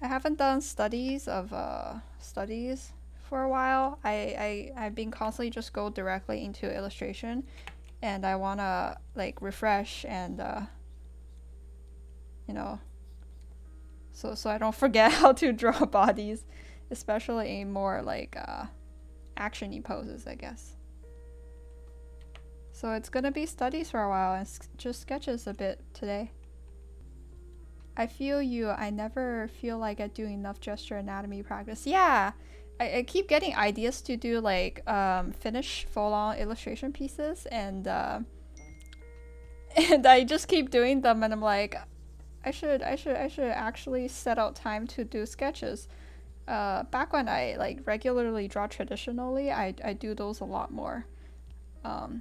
I haven't done studies for a while. I've been constantly just go directly into illustration, and I wanna like refresh and you know, so I don't forget how to draw bodies, especially in more like actiony poses, I guess. So it's gonna be studies for a while and just sketches a bit today. I feel you. I never feel like I do enough gesture anatomy practice. Yeah, I keep getting ideas to do like finish full-on illustration pieces, and and I just keep doing them, and I'm like, I should actually set out time to do sketches. Back when I like regularly draw traditionally, I do those a lot more.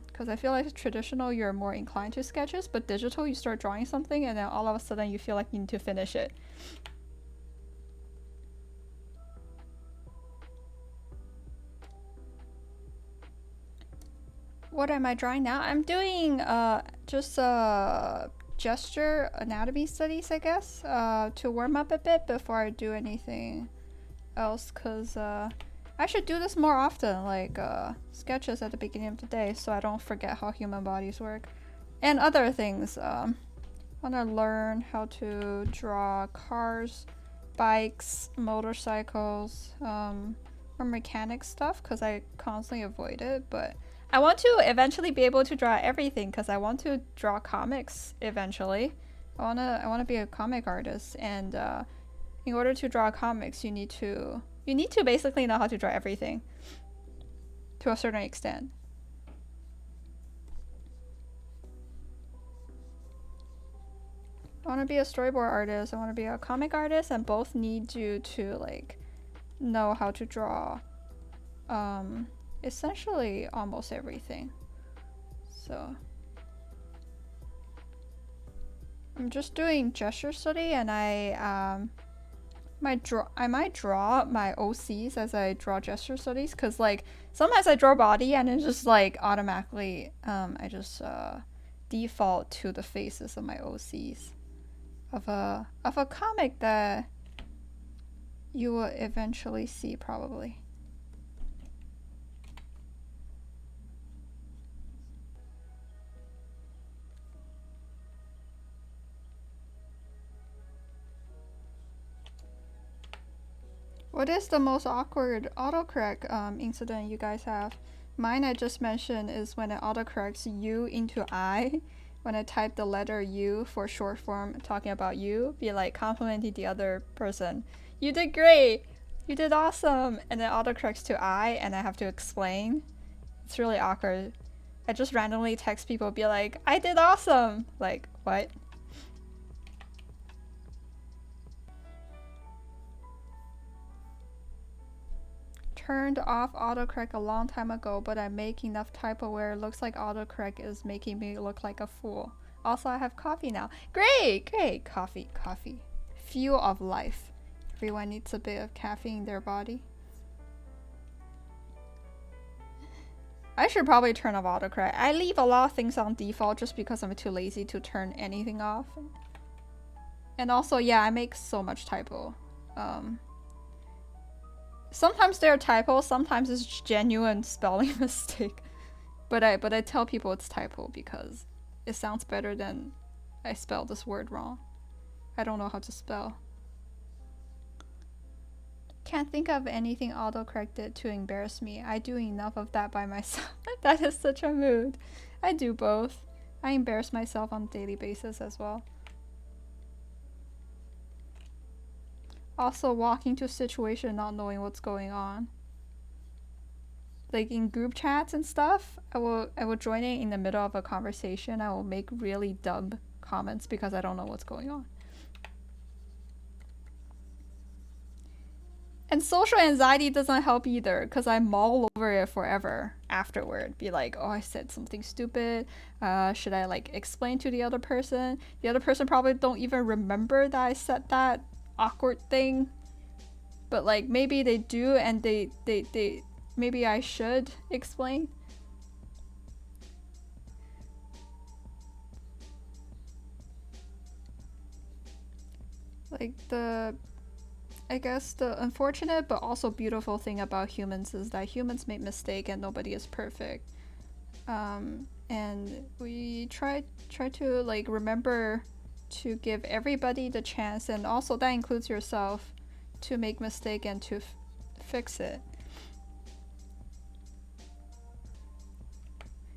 Because I feel like traditional, you're more inclined to sketches, but digital, you start drawing something, and then all of a sudden you feel like you need to finish it. What am I drawing now? I'm doing just gesture anatomy studies, I guess, to warm up a bit before I do anything else, because I should do this more often, like sketches at the beginning of the day, so I don't forget how human bodies work. And other things. Want to learn how to draw cars, bikes, motorcycles, or mechanic stuff, because I constantly avoid it, but I want to eventually be able to draw everything, because I want to draw comics eventually. I wanna be a comic artist, and in order to draw comics, you need to basically know how to draw everything to a certain extent. I want to be a storyboard artist. I want to be a comic artist, and both need you to like know how to draw essentially almost everything. So I'm just doing gesture study, and I might draw my OCs as I draw gesture studies, because like sometimes I draw body and it just like automatically I just default to the faces of my OCs of a comic that you will eventually see probably. What is the most awkward autocorrect incident you guys have? Mine I just mentioned is when it autocorrects you into I. When I type the letter U for short form talking about you, be like complimenting the other person. You did great! You did awesome! And then autocorrects to I, and I have to explain. It's really awkward. I just randomly text people, be like, I did awesome! Like, what? Turned off autocorrect a long time ago, but I make enough typo where it looks like autocorrect is making me look like a fool. Also, I have coffee now. Great, great. Coffee. Fuel of life. Everyone needs a bit of caffeine in their body. I should probably turn off autocorrect. I leave a lot of things on default just because I'm too lazy to turn anything off. And also, yeah, I make so much typo. Sometimes they're typos, sometimes it's genuine spelling mistake. But I tell people it's typo because it sounds better than I spelled this word wrong. I don't know how to spell. Can't think of anything autocorrected to embarrass me. I do enough of that by myself. That is such a mood. I do both. I embarrass myself on a daily basis as well. Also, walking to a situation not knowing what's going on. Like in group chats and stuff, I will join in the middle of a conversation. I will make really dumb comments because I don't know what's going on. And social anxiety doesn't help either, because I mull over it forever afterward. Be like, oh, I said something stupid. Should I like explain to the other person? The other person probably don't even remember that I said that awkward thing. But like maybe they do, and they maybe I should explain. Like the I guess the unfortunate but also beautiful thing about humans is that humans make mistakes and nobody is perfect. And we try to like remember to give everybody the chance, and also that includes yourself, to make mistake and to fix it.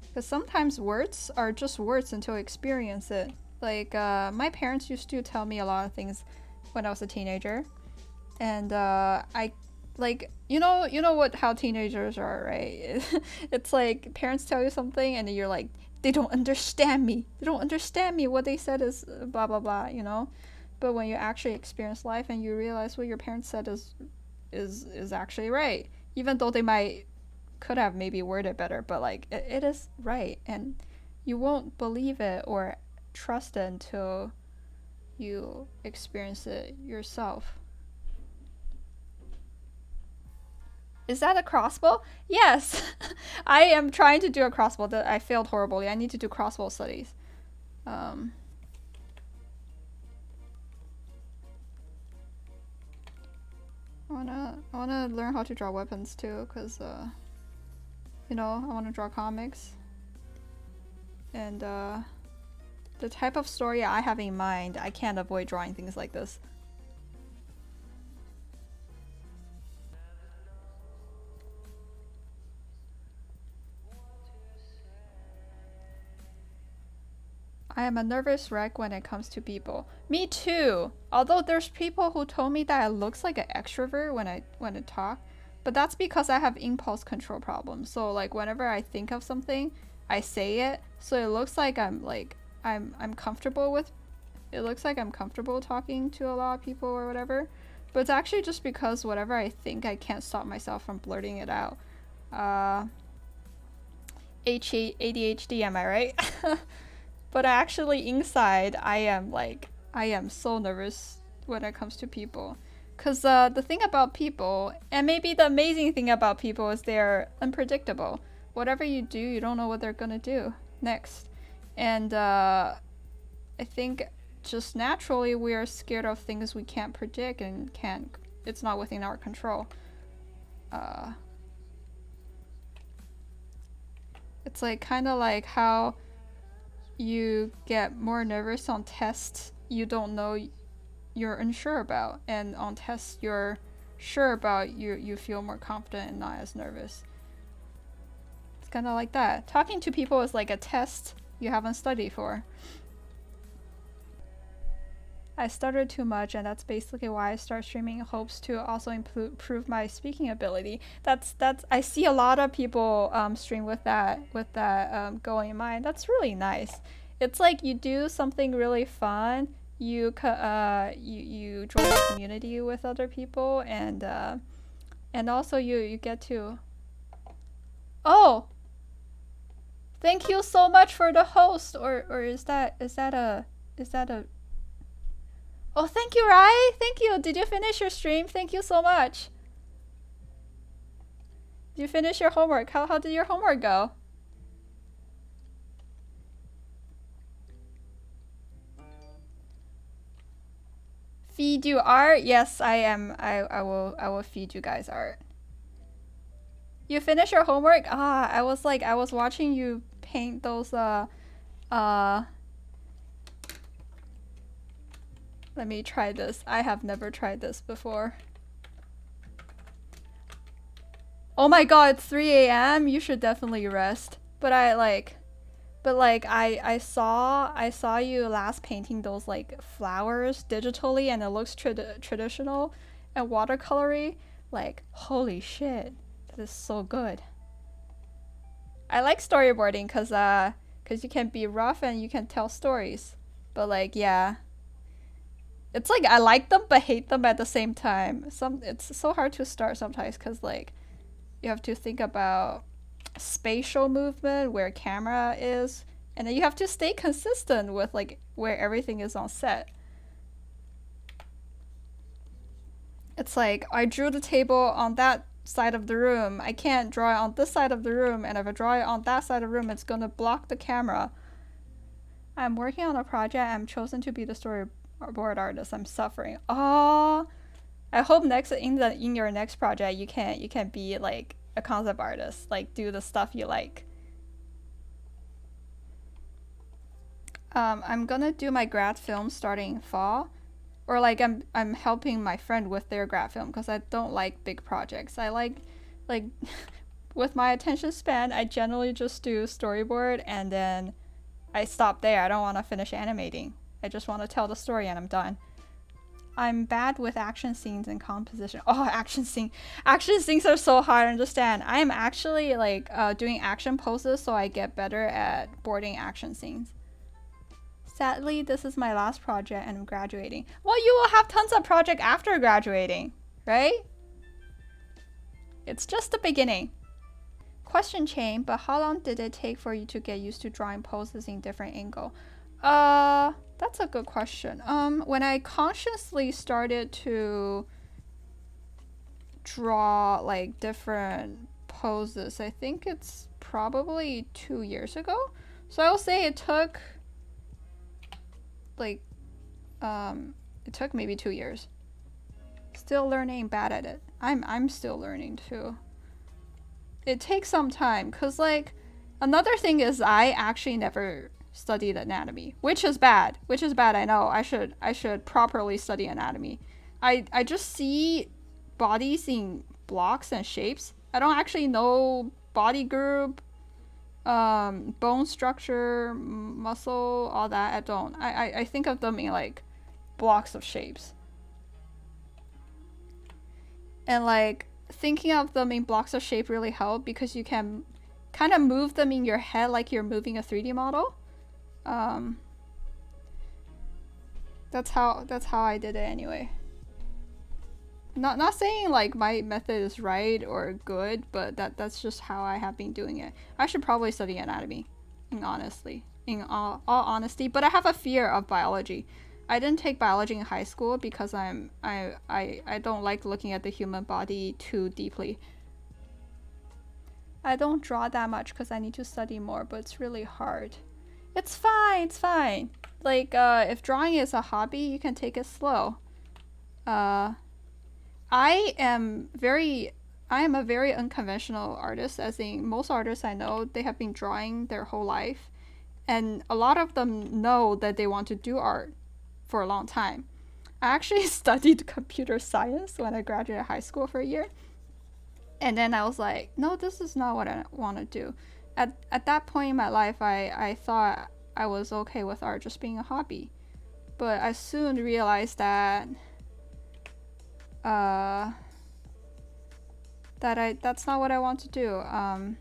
Because sometimes words are just words until you experience it. Like my parents used to tell me a lot of things when I was a teenager, and I like you know what how teenagers are, right? It's like parents tell you something and you're like, they don't understand me. They don't understand me. What they said is blah blah blah, you know. But when you actually experience life and you realize what your parents said is actually right, even though they might could have maybe worded better, but like it is right, and you won't believe it or trust it until you experience it yourself. Is that a crossbow? Yes. I am trying to do a crossbow that I failed horribly. I need to do crossbow studies. Um, I wanna learn how to draw weapons too, cause you know, I wanna draw comics. And the type of story I have in mind, I can't avoid drawing things like this. I am a nervous wreck when it comes to people. Me too. Although there's people who told me that it looks like an extrovert when I talk, but that's because I have impulse control problems. So like whenever I think of something, I say it. So it looks like I'm comfortable with. It looks like I'm comfortable talking to a lot of people or whatever. But it's actually just because whatever I think, I can't stop myself from blurting it out. Uh, ADHD, am I right? But actually inside, I am so nervous when it comes to people. Because the thing about people, and maybe the amazing thing about people, is they're unpredictable. Whatever you do, you don't know what they're gonna do next. And I think just naturally we are scared of things we can't predict and it's not within our control. Uh, it's like kind of like how you get more nervous on tests you don't know you're unsure about, and on tests you're sure about, you feel more confident and not as nervous. It's kind of like that. Talking to people is like a test you haven't studied for. I stuttered too much, and that's basically why I start streaming in hopes to also improve my speaking ability. That's I see a lot of people stream with that goal in mind. That's really nice. It's like you do something really fun. You join a community with other people, and also you get to. Oh, thank you so much for the host. Or is that a Oh, thank you, Rai. Thank you. Did you finish your stream? Thank you so much. Did you finish your homework? How did your homework go? Feed you art? Yes, I am. I will feed you guys art. You finished your homework? Ah, I was watching you paint those let me try this. I have never tried this before. Oh my god, it's 3 a.m. You should definitely rest. But I saw you last painting those like flowers digitally, and it looks traditional and watercolory. Like, holy shit. That is so good. I like storyboarding cuz you can be rough and you can tell stories. But like, yeah. It's like I like them but hate them at the same time. It's so hard to start sometimes because like you have to think about spatial movement, where camera is, and then you have to stay consistent with like where everything is on set. It's like I drew the table on that side of the room. I can't draw it on this side of the room, and if I draw it on that side of the room, it's gonna block the camera. I'm working on a project. I'm chosen to be the storyboard artist. I'm suffering. Oh, I hope next in your next project you can be like a concept artist, like do the stuff you like. I'm gonna do my grad film starting fall, or like I'm helping my friend with their grad film because I don't like big projects. I like with my attention span, I generally just do storyboard and then I stop there. I don't want to finish animating. I just want to tell the story and I'm done. I'm bad with action scenes and composition. Oh, action scene. Action scenes are so hard to understand. I am actually like doing action poses so I get better at boarding action scenes. Sadly, this is my last project and I'm graduating. Well, you will have tons of project after graduating, right? It's just the beginning. Question chain, but how long did it take for you to get used to drawing poses in different angle? That's a good question. When I consciously started to draw like different poses, I think it's probably 2 years ago. So I will say it took like it took maybe 2 years. Still learning, bad at it. I'm still learning too. It takes some time because like another thing is I actually never studied anatomy, which is bad. I know. I should properly study anatomy. I just see bodies in blocks and shapes. I don't actually know body group, bone structure, muscle, all that. I don't. I think of them in like blocks of shapes. And like thinking of them in blocks of shape really help because you can kind of move them in your head like you're moving a 3D model. That's how I did it anyway. Not saying like my method is right or good, but that's just how I have been doing it. I should probably study anatomy, in all honesty, but I have a fear of biology. I didn't take biology in high school because I don't like looking at the human body too deeply. I don't draw that much because I need to study more, but it's really hard. It's fine. Like, if drawing is a hobby, you can take it slow. I am a very unconventional artist, as in most artists I know, they have been drawing their whole life. And a lot of them know that they want to do art for a long time. I actually studied computer science when I graduated high school for a year. And then I was like, no, this is not what I want to do. At that point in my life, I thought I was okay with art just being a hobby. But I soon realized that that's not what I want to do. I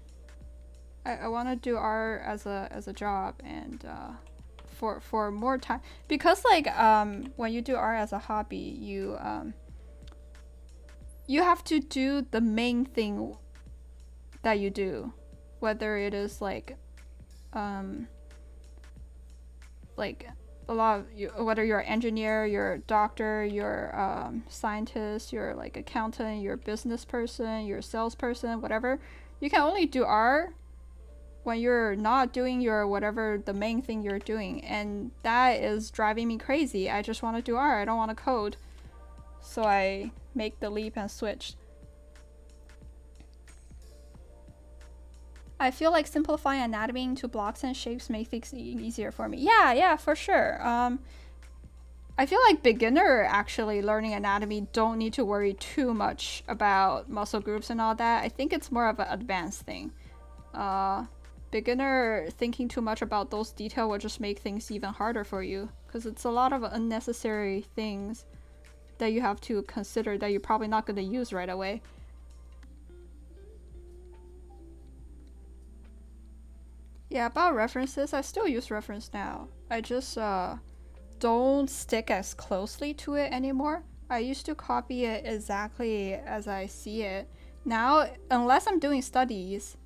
want to do art as a job and for more time, because like when you do art as a hobby, you have to do the main thing that you do, whether it is like a lot of you, whether you're an engineer, you're a doctor, you're a scientist, you're like accountant, you're a business person, you're a salesperson, whatever. You can only do art when you're not doing your whatever the main thing you're doing, and that is driving me crazy. I just want to do art. I don't want to code. So I make the leap and switch. I feel like simplifying anatomy into blocks and shapes makes things easier for me. Yeah, for sure. I feel like beginner actually learning anatomy don't need to worry too much about muscle groups and all that. I think it's more of an advanced thing. Beginner thinking too much about those details will just make things even harder for you, because it's a lot of unnecessary things that you have to consider that you're probably not going to use right away. Yeah, about references, I still use reference now. I just don't stick as closely to it anymore. I used to copy it exactly as I see it. Now, unless I'm doing studies,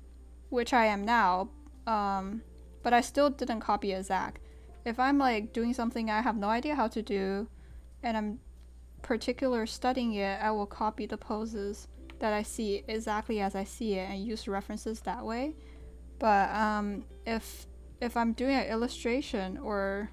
which I am now, but I still didn't copy exact. If I'm like doing something I have no idea how to do, and I'm particular studying it, I will copy the poses that I see exactly as I see it and use references that way. But if I'm doing an illustration or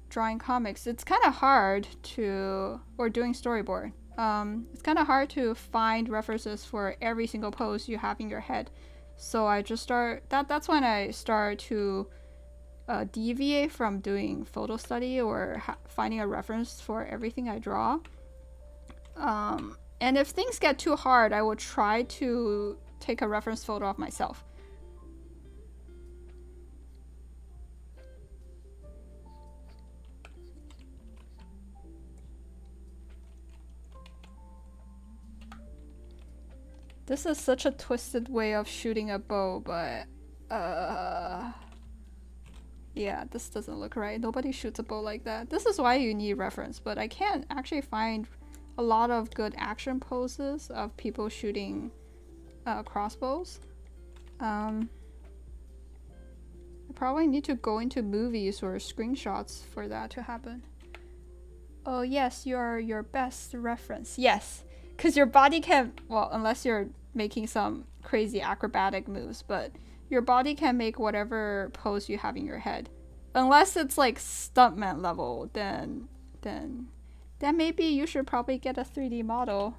drawing comics, it's kind of hard to, or doing storyboard, it's kind of hard to find references for every single pose you have in your head. So I just that's when I start to deviate from doing photo study or finding a reference for everything I draw. And if things get too hard, I will try to take a reference photo of myself. This is such a twisted way of shooting a bow, but yeah, this doesn't look right. Nobody shoots a bow like that. This is why you need reference, but I can't actually find a lot of good action poses of people shooting crossbows. I probably need to go into movies or screenshots for that to happen. Oh yes, you're your best reference. Yes, because your body can, well, unless you're making some crazy acrobatic moves, but your body can make whatever pose you have in your head. Unless it's like stuntman level, then maybe you should probably get a 3D model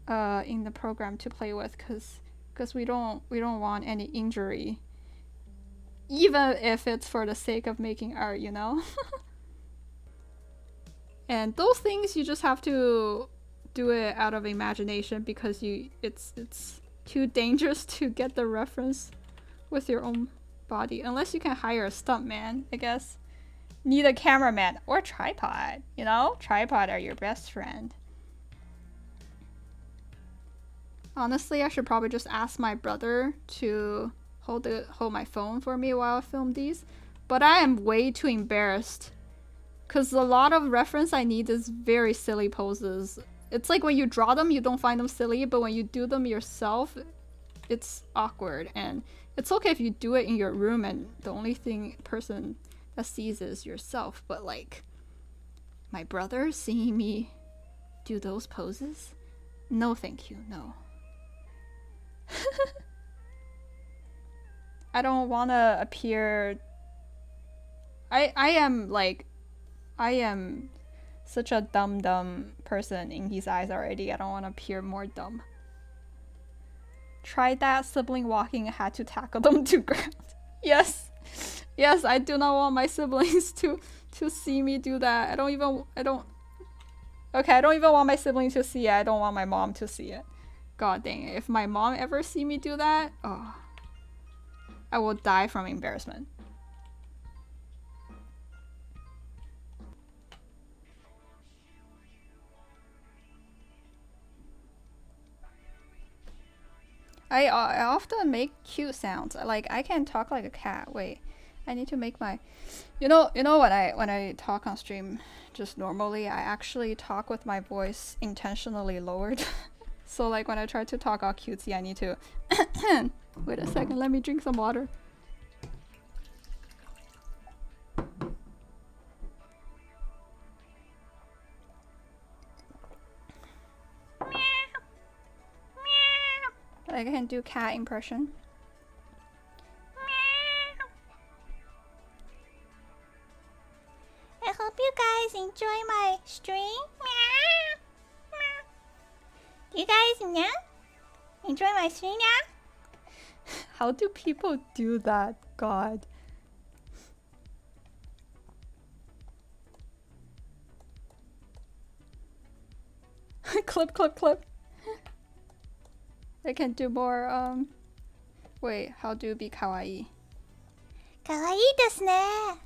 in the program to play with, because we don't want any injury, even if it's for the sake of making art, you know. And those things you just have to do it out of imagination, because it's too dangerous to get the reference with your own body, unless you can hire a stuntman, I guess. Need a cameraman or tripod, you know? Tripod are your best friend. Honestly, I should probably just ask my brother to hold my phone for me while I film these, but I am way too embarrassed, because a lot of reference I need is very silly poses. It's like when you draw them, you don't find them silly, but when you do them yourself, it's awkward. And it's okay if you do it in your room and the only person that sees is yourself, but like my brother seeing me do those poses? No thank you, no. I don't want to appear... I am such a dumb person in his eyes already. I don't want to appear more dumb. Tried that, sibling walking, had to tackle them to ground. Yes, I do not want my siblings to see me do that. I don't even want my siblings to see it. I don't want my mom to see it. God dang it. If my mom ever see me do that, oh, I will die from embarrassment. I often make cute sounds. Like, I can talk like a cat. Wait, I need to make my... You know when I talk on stream just normally, I actually talk with my voice intentionally lowered. So like when I try to talk all cutesy, I need to... Wait a second, let me drink some water. Like I can do cat impression. I hope you guys enjoy my stream. Do you guys enjoy my stream? How do people do that? God. Clip. I can do more, wait, how do you be kawaii? Kawaii desu ne.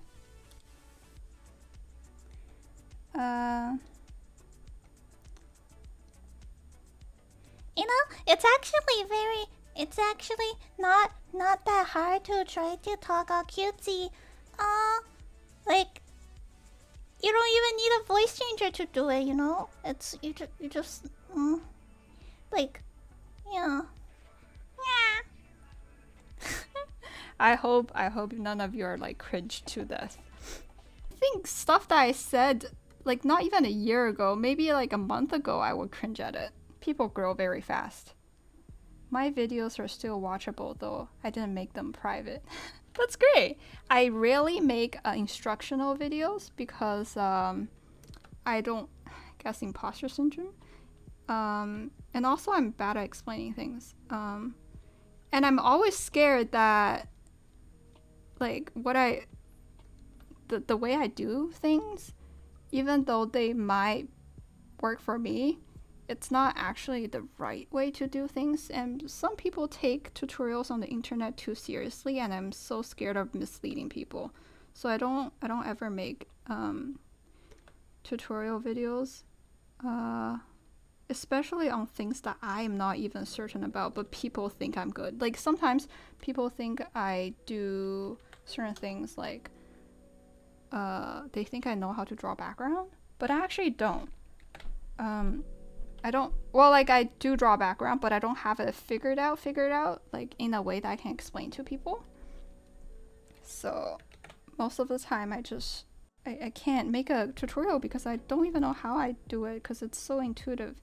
You know, it's actually not that hard to try to talk all cutesy. Like, you don't even need a voice changer to do it, you know? It's, you just, like, yeah. I hope none of you are like cringe to this. I think stuff that I said like not even a year ago, maybe like a month ago, I would cringe at it. People grow very fast. My videos are still watchable though. I didn't make them private. That's great. I rarely make instructional videos because I don't, I guess imposter syndrome. And also I'm bad at explaining things. And I'm always scared that like the way I do things, even though they might work for me, it's not actually the right way to do things. And some people take tutorials on the internet too seriously, and I'm so scared of misleading people. So I don't ever make tutorial videos, especially on things that I'm not even certain about, but people think I'm good. Like sometimes people think I do certain things, like they think I know how to draw background, but I actually don't. I don't, well, like I do draw background, but I don't have it figured out, like in a way that I can explain to people. So most of the time I can't make a tutorial because I don't even know how I do it, because it's so intuitive.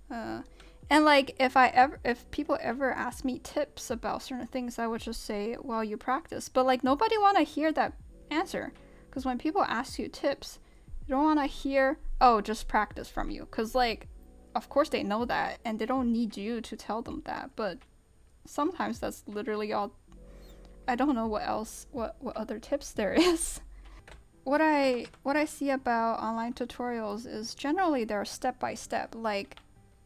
And like if people ever ask me tips about certain things, I would just say, well, you practice. But like nobody want to hear that answer, because when people ask you tips, you don't want to hear, oh, just practice from you, because like of course they know that and they don't need you to tell them that, but sometimes that's literally all. I don't know what other tips there is. What I see about online tutorials is generally they're step by step, like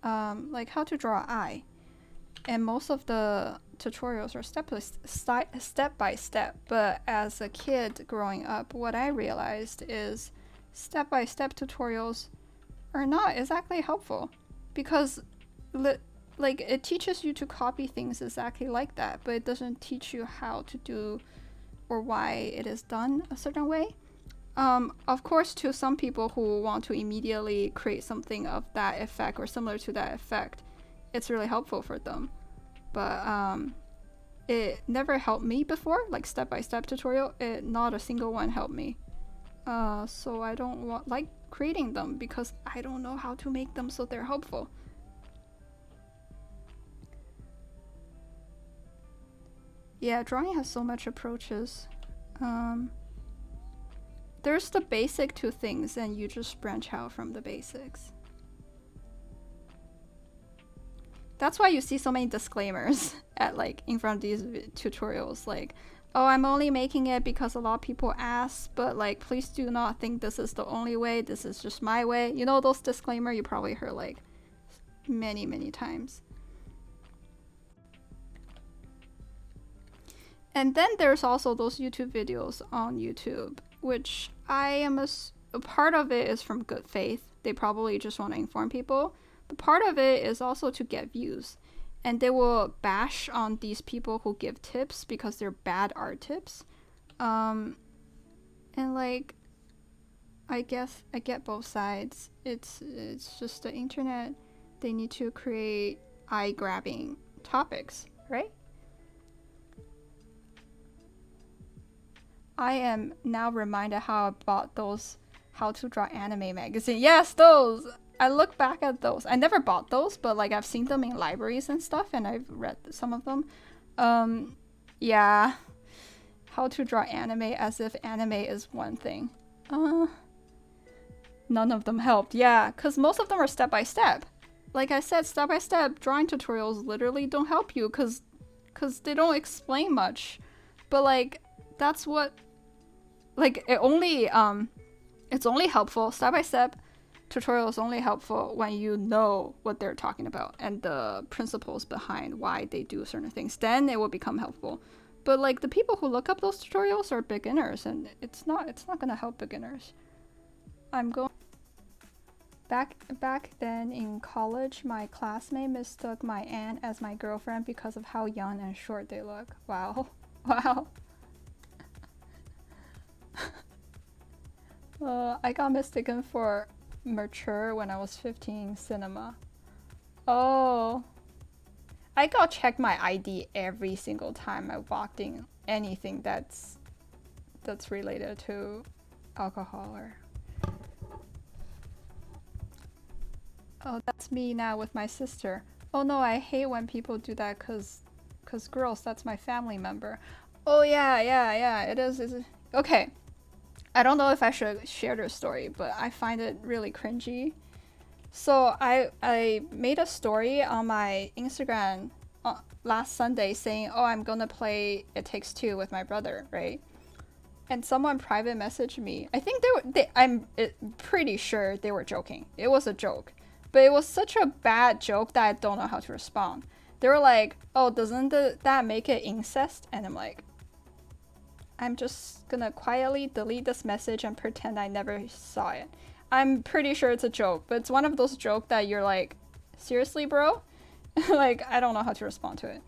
how to draw an eye, and most of the tutorials are step by step. But as a kid growing up, what I realized is step by step tutorials are not exactly helpful, because like it teaches you to copy things exactly like that, but it doesn't teach you how to do or why it is done a certain way. Of course, to some people who want to immediately create something of that effect or similar to that effect, it's really helpful for them. But it never helped me before, like step-by-step tutorial. Not a single one helped me. So I don't like creating them, because I don't know how to make them so they're helpful. Yeah, drawing has so much approaches. There's the basic to things, and you just branch out from the basics. That's why you see so many disclaimers at like in front of these tutorials, like, oh, I'm only making it because a lot of people ask, but like please do not think this is the only way, this is just my way. You know those disclaimer you probably heard like many times. And then there's also those YouTube videos on YouTube, which I am a part of it is from good faith. They probably just want to inform people. But part of it is also to get views. And they will bash on these people who give tips because they're bad art tips. And like, I guess I get both sides. It's just the internet. They need to create eye-grabbing topics, right? I am now reminded how I bought those How to Draw Anime magazine. Yes, those! I look back at those. I never bought those, but like I've seen them in libraries and stuff, and I've read some of them. Yeah. How to draw anime as if anime is one thing. None of them helped. Yeah, because most of them are step by step. Like I said, step by step drawing tutorials literally don't help you, because they don't explain much. But like, that's what, like, it's only helpful, step-by-step tutorial is only helpful when you know what they're talking about and the principles behind why they do certain things. Then it will become helpful. But like the people who look up those tutorials are beginners, and it's not gonna help beginners. I'm going back then in college, my classmate mistook my aunt as my girlfriend because of how young and short they look. Wow. Wow. I got mistaken for mature when I was 15 cinema. Oh. I got check my ID every single time I walked in anything that's related to alcohol or... Oh, that's me now with my sister. Oh no, I hate when people do that cause girls, that's my family member. Oh yeah, it is. Okay. I don't know if I should share this story, but I find it really cringy. So I made a story on my Instagram last Sunday saying, "Oh, I'm gonna play It Takes Two with my brother," right? And someone private messaged me. I think pretty sure they were joking. It was a joke, but it was such a bad joke that I don't know how to respond. They were like, "Oh, doesn't that make it incest?" And I'm like, I'm just gonna quietly delete this message and pretend I never saw it. I'm pretty sure it's a joke, but it's one of those jokes that you're like, seriously, bro? Like, I don't know how to respond to it.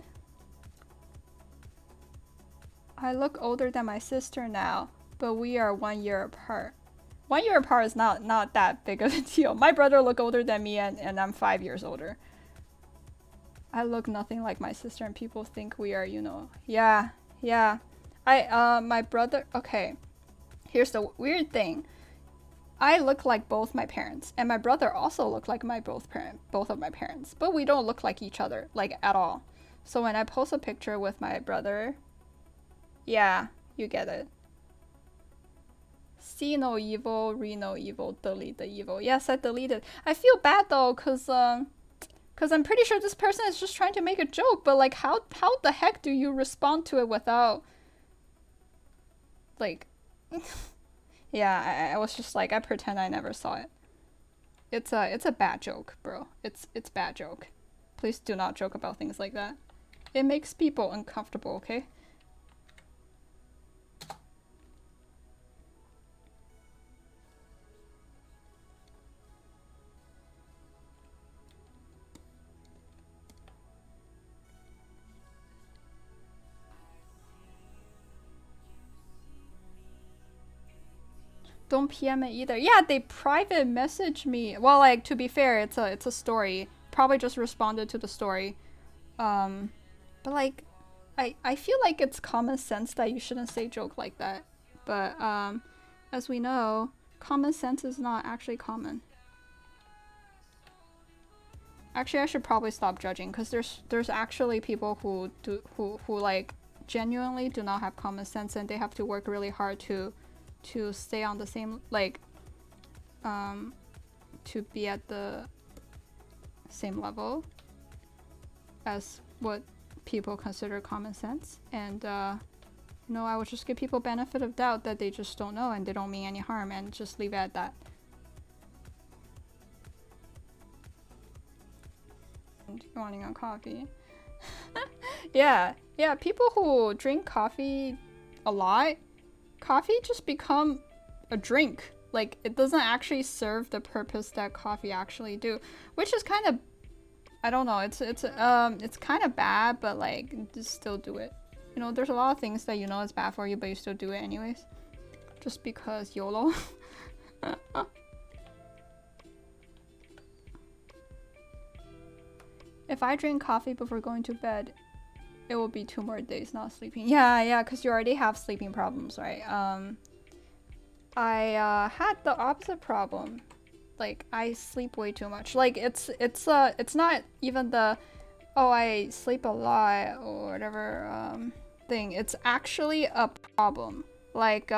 I look older than my sister now, but we are 1 year apart. 1 year apart is not that big of a deal. My brother look older than me, and I'm 5 years older. I look nothing like my sister, and people think we are, yeah. My brother, okay, here's the weird thing. I look like both my parents, and my brother also look like both of my parents, but we don't look like each other, like, at all. So when I post a picture with my brother, yeah, you get it. See no evil, read no evil, delete the evil. Yes, I deleted. I feel bad though, cause I'm pretty sure this person is just trying to make a joke, but like, how the heck do you respond to it without, like, yeah, I was just like, I pretend I never saw it. It's a bad joke, bro. It's bad joke. Please do not joke about things like that. It makes people uncomfortable, okay? Don't PM it either. Yeah, they private message me. Well, like, to be fair, it's a story. Probably just responded to the story. But like, I feel like it's common sense that you shouldn't say joke like that. But as we know, common sense is not actually common. Actually, I should probably stop judging, because there's actually people who like genuinely do not have common sense, and they have to work really hard to stay on the same, like, to be at the same level as what people consider common sense. And I would just give people benefit of doubt that they just don't know and they don't mean any harm, and just leave it at that. Running on coffee. yeah, people who drink coffee a lot, coffee just become a drink. Like, it doesn't actually serve the purpose that coffee actually do, which is kind of, I don't know, it's kind of bad, but like, just still do it. There's a lot of things that is bad for you, but you still do it anyways, just because YOLO. If I drink coffee before going to bed, it will be 2 more days not sleeping. Yeah, because you already have sleeping problems, right? I had the opposite problem. Like, I sleep way too much. Like, it's not even the, oh, I sleep a lot or whatever thing. It's actually a problem. Like,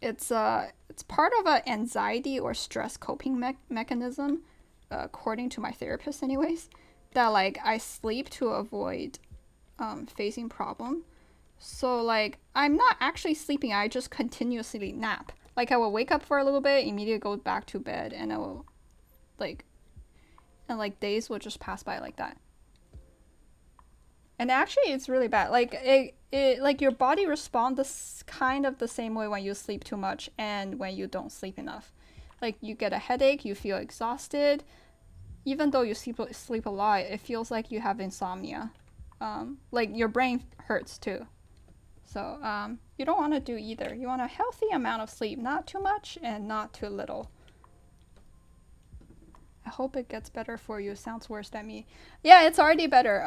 it's part of an anxiety or stress coping mechanism, according to my therapist anyways, that like I sleep to avoid facing problem. So like, I'm not actually sleeping, I just continuously nap. Like, I will wake up for a little bit, immediately go back to bed, and I will like, and like days will just pass by like that. And actually it's really bad. Like, it like, your body responds kind of the same way when you sleep too much and when you don't sleep enough. Like, you get a headache, you feel exhausted. Even though you sleep a lot, it feels like you have insomnia. Like, your brain hurts too. So you don't want to do either. You want a healthy amount of sleep, not too much and not too little. I hope it gets better for you. Sounds worse than me. Yeah, it's already better.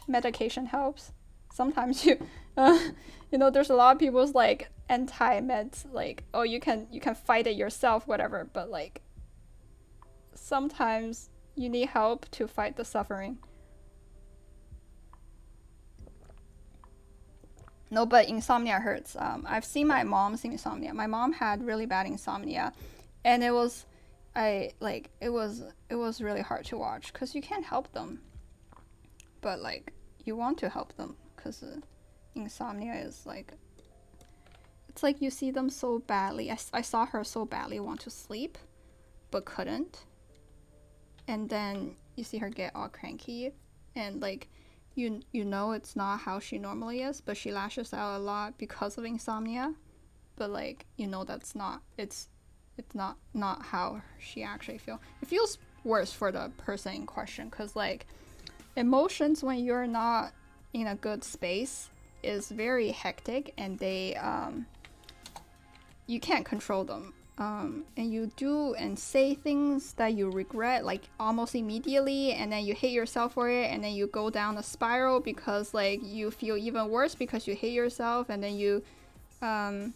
Medication helps. Sometimes there's a lot of people's like anti-meds, like, oh, you can fight it yourself, whatever, but like, sometimes you need help to fight the suffering. No, but insomnia hurts. I've seen my mom's insomnia. My mom had really bad insomnia, And it was, it was really hard to watch because you can't help them, but like you want to help them because insomnia is like, it's like you see them so badly. I saw her so badly want to sleep but couldn't, and then you see her get all cranky, and like you know it's not how she normally is, but she lashes out a lot because of insomnia, but like you know that's not, it's not how she actually feels. It feels worse for the person in question because like emotions when you're not in a good space is very hectic, and they you can't control them, and you do and say things that you regret like almost immediately, and then you hate yourself for it, and then you go down a spiral because like you feel even worse because you hate yourself, and then you and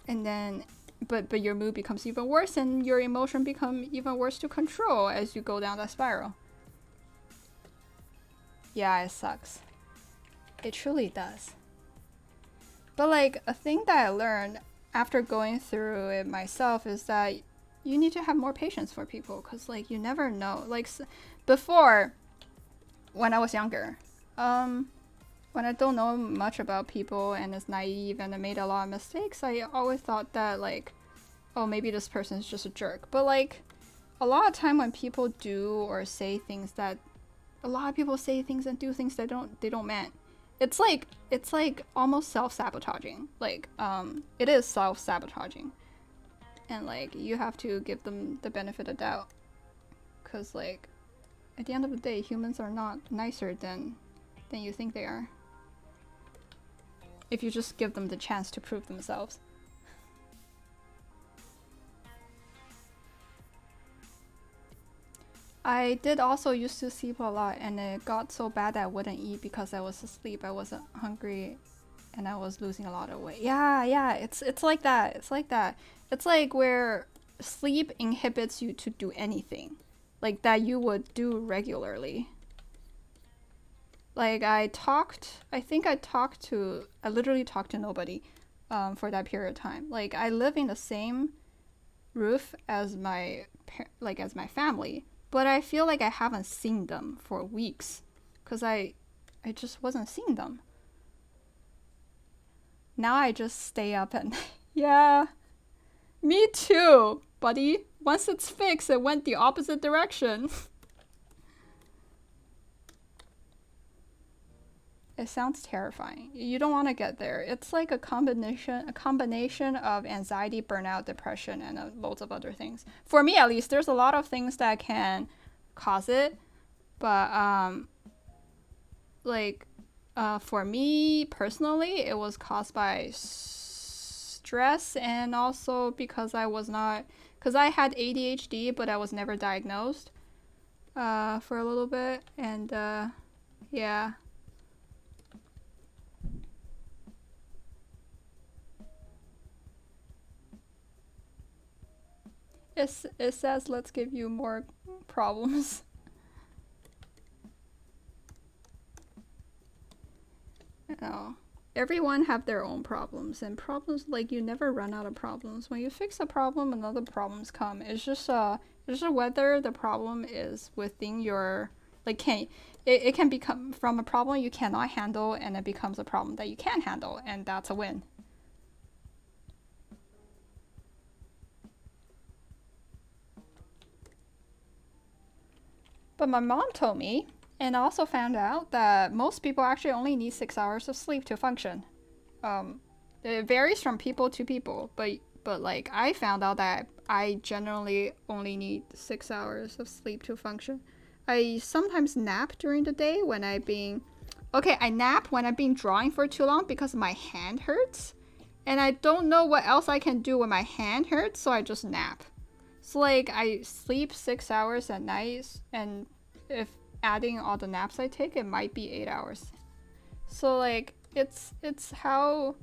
then but your mood becomes even worse, and your emotion become even worse to control as you go down that spiral. Yeah, it sucks. It truly does. But like a thing that I learned after going through it myself is that you need to have more patience for people, because like you never know. Like before, when I was younger, when I don't know much about people and is naive and I made a lot of mistakes, I always thought that like, oh, maybe this person is just a jerk. But like a lot of time when people do or say things that, a lot of people say things and do things that they don't mean. It's like almost self-sabotaging. Like it is self-sabotaging, and like you have to give them the benefit of doubt, because like at the end of the day, humans are not nicer than you think they are, if you just give them the chance to prove themselves. I did also used to sleep a lot, and it got so bad that I wouldn't eat because I was asleep. I wasn't hungry, and I was losing a lot of weight. Yeah, it's like that. It's like that. It's like where sleep inhibits you to do anything, like that you would do regularly. Like I literally talked to nobody, for that period of time. Like I live in the same roof as as my family, but I feel like I haven't seen them for weeks because I just wasn't seeing them. Now I just stay up and yeah, me too, buddy. Once it's fixed, it went the opposite direction. It sounds terrifying. You don't want to get there. It's like a combination of anxiety, burnout, depression, and loads of other things. For me, at least, there's a lot of things that can cause it, but for me personally, it was caused by stress, and also because I had ADHD, but I was never diagnosed for a little bit, and yeah. It says let's give you more problems. No. Everyone have their own problems, and problems, like, you never run out of problems. When you fix a problem, another problems come. It's just whether the problem is within your, like, it can become from a problem you cannot handle, and it becomes a problem that you can handle, and that's a win. But my mom told me, and I also found out that most people actually only need 6 hours of sleep to function. It varies from people to people, but like I found out that I generally only need 6 hours of sleep to function. I sometimes nap during the day when I nap when I've been drawing for too long because my hand hurts, and I don't know what else I can do when my hand hurts, so I just nap. So like I sleep 6 hours at night, and if adding all the naps I take, it might be 8 hours. So like it's how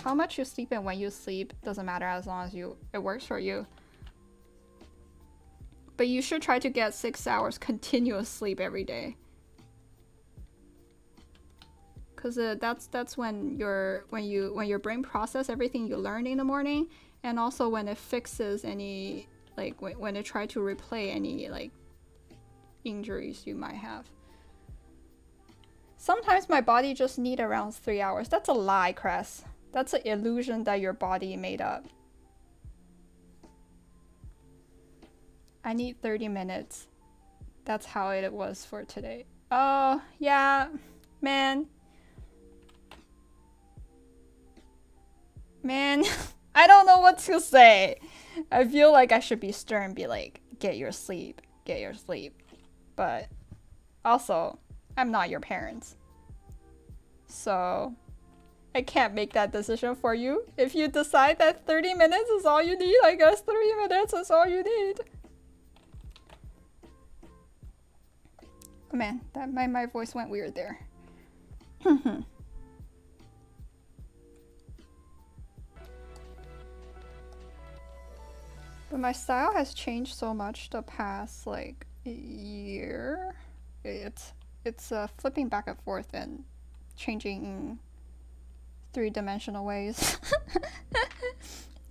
much you sleep and when you sleep doesn't matter as long as it works for you. But you should try to get 6 hours continuous sleep every day. because that's when your brain process everything you learned in the morning, and also when it fixes any like when it try to replay any like injuries you might have. Sometimes my body just need around 3 hours. That's a lie, Cress. That's an illusion that your body made up. I need 30 minutes. That's how it was for today. Oh, yeah, man. Man, I don't know what to say. I feel like I should be stern and be like, get your sleep. But also, I'm not your parents. So, I can't make that decision for you. If you decide that 30 minutes is all you need, I guess 30 minutes is all you need. Oh man, that my voice went weird there. But my style has changed so much the past like year. It's flipping back and forth and changing in three-dimensional ways.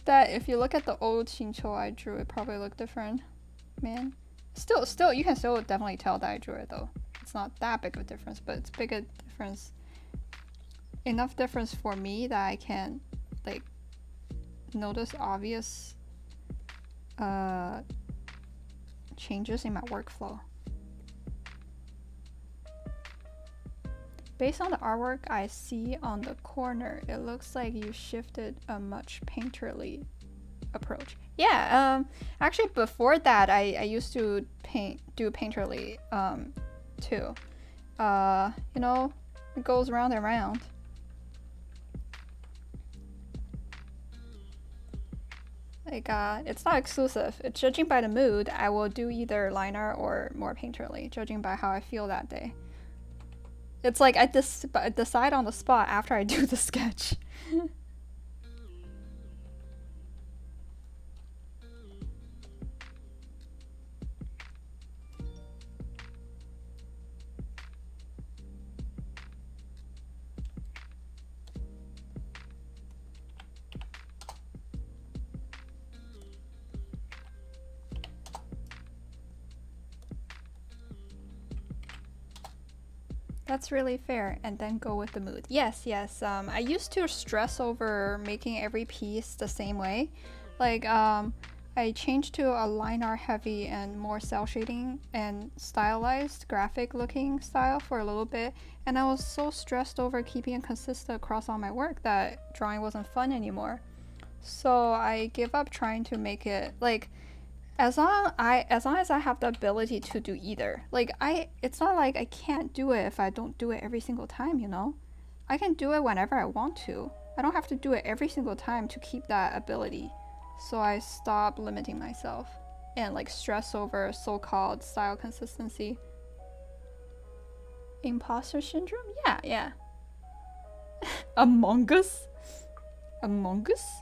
That if you look at the old Shincho I drew, it probably looked different. Man. Still, you can still definitely tell that I drew it though. It's not that big of a difference, but it's big a difference. Enough difference for me that I can like notice obvious changes in my workflow. Based on the artwork I see on the corner, it looks like you shifted a much painterly approach. Yeah, actually before that I used to do painterly too. You know, it goes round and round. Like it's not exclusive. It's judging by the mood, I will do either liner or more painterly, judging by how I feel that day. It's like I decide on the spot after I do the sketch. That's really fair, and then go with the mood. Yes. I used to stress over making every piece the same way. Like, I changed to a line art heavy and more cel shading and stylized graphic looking style for a little bit, and I was so stressed over keeping it consistent across all my work that drawing wasn't fun anymore. So I gave up trying to make it like as long as I have the ability to do either. Like it's not like I can't do it if I don't do it every single time, you know? I can do it whenever I want to. I don't have to do it every single time to keep that ability. So I stopped limiting myself and like stress over so-called style consistency. Imposter syndrome? Yeah. Among Us? Among Us?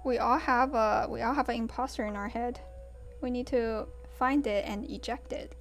We all have an imposter in our head. We need to find it and eject it.